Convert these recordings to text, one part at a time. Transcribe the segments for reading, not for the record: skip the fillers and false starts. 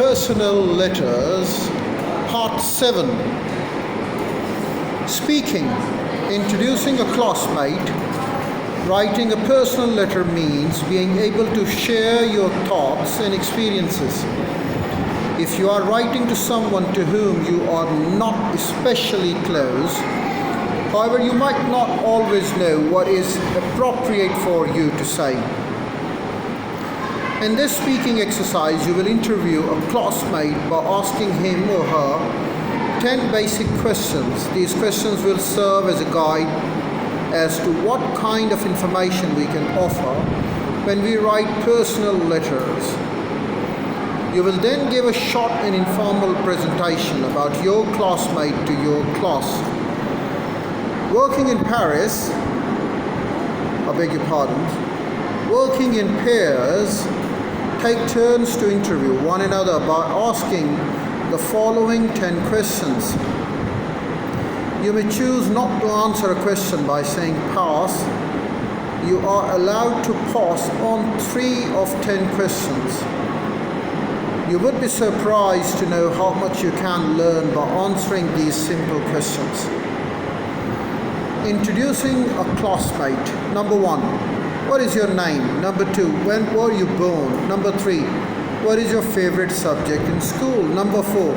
Personal Letters, Part 7. Speaking, introducing a classmate. Writing a personal letter means being able to share your thoughts and experiences. If you are writing to someone to whom you are not especially close, however, you might not always know what is appropriate for you to say. In this speaking exercise, you will interview a classmate by asking him or her 10 basic questions. These questions will serve as a guide as to what kind of information we can offer when we write personal letters. You will then give a short and informal presentation about your classmate to your class. Working in Paris, working in pairs, take turns to interview one another by asking the following 10 questions. You may choose not to answer a question by saying pass. You are allowed to pass on 3 of 10 questions. You would be surprised to know how much you can learn by answering these simple questions. Introducing a classmate. Number 1. What is your name? Number 2. When were you born? Number 3. What is your favorite subject in school? Number 4.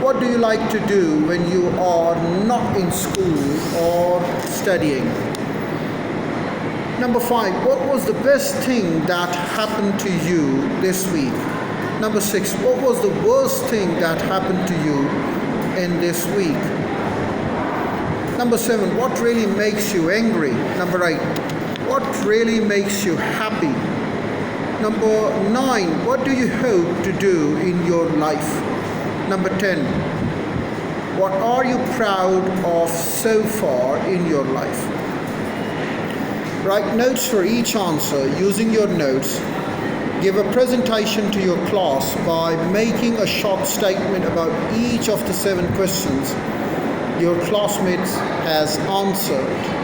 What do you like to do when you are not in school or studying? Number 5. What was the best thing that happened to you this week? Number 6. What was the worst thing that happened to you in this week? Number 7. What really makes you angry? Number 8. What really makes you happy? Number 9. What do you hope to do in your life? Number 10. What are you proud of so far in your life? Write notes for each answer using your notes. Give a presentation to your class by making a short statement about each of the 7 questions your classmates has answered.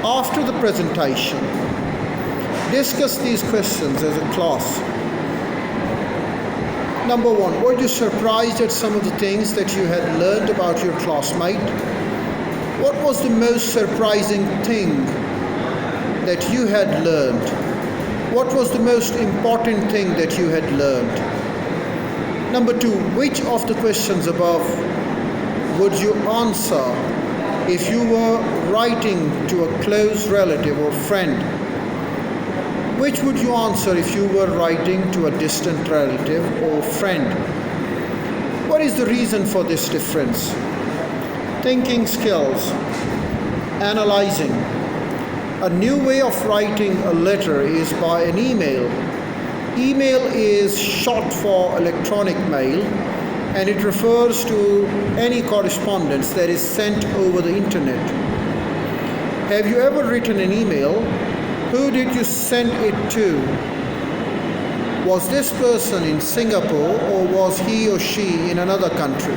After the presentation, discuss these questions as a class. Number 1. Were you surprised at some of the things that you had learned about your classmate? What was the most surprising thing that you had learned? What was the most important thing that you had learned? Number 2. Which of the questions above would you answer if you were writing to a close relative or friend? Which would you answer if you were writing to a distant relative or friend? What is the reason for this difference? Thinking skills. Analyzing. A new way of writing a letter is by an email. Email is short for electronic mail, and it refers to any correspondence that is sent over the internet. Have you ever written an email? Who did you send it to? Was this person in Singapore or was he or she in another country?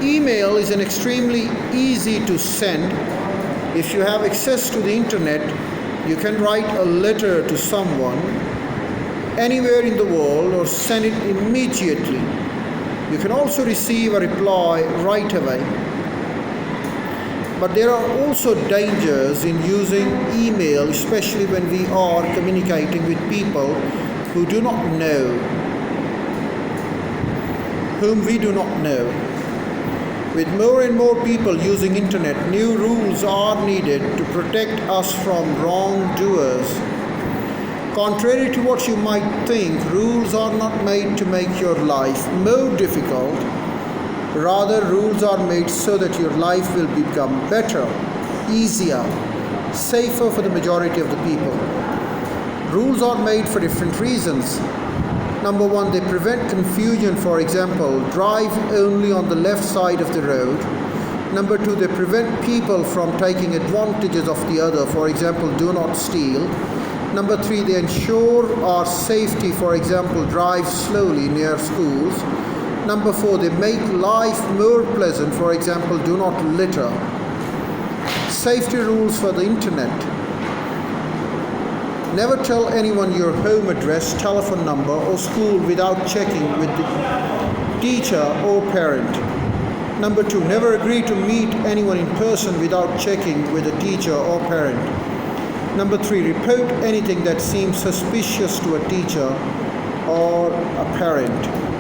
Email is an extremely easy to send. If you have access to the internet, you can write a letter to someone anywhere in the world or send it immediately. You can also receive a reply right away. But there are also dangers in using email, especially when we are communicating with people who do not know, whom we do not know. With more and more people using internet, new rules are needed to protect us from wrongdoers. Contrary to what you might think, rules are not made to make your life more difficult. Rather, rules are made so that your life will become better, easier, safer for the majority of the people. Rules are made for different reasons. Number 1, they prevent confusion. For example, drive only on the left side of the road. Number 2, they prevent people from taking advantages of the other. For example, do not steal. Number 3, they ensure our safety. For example, drive slowly near schools. Number 4, they make life more pleasant. For example, do not litter. Safety rules for the internet. Never tell anyone your home address, telephone number, or school without checking with the teacher or parent. Number 2, never agree to meet anyone in person without checking with a teacher or parent. Number 3, report anything that seems suspicious to a teacher or a parent.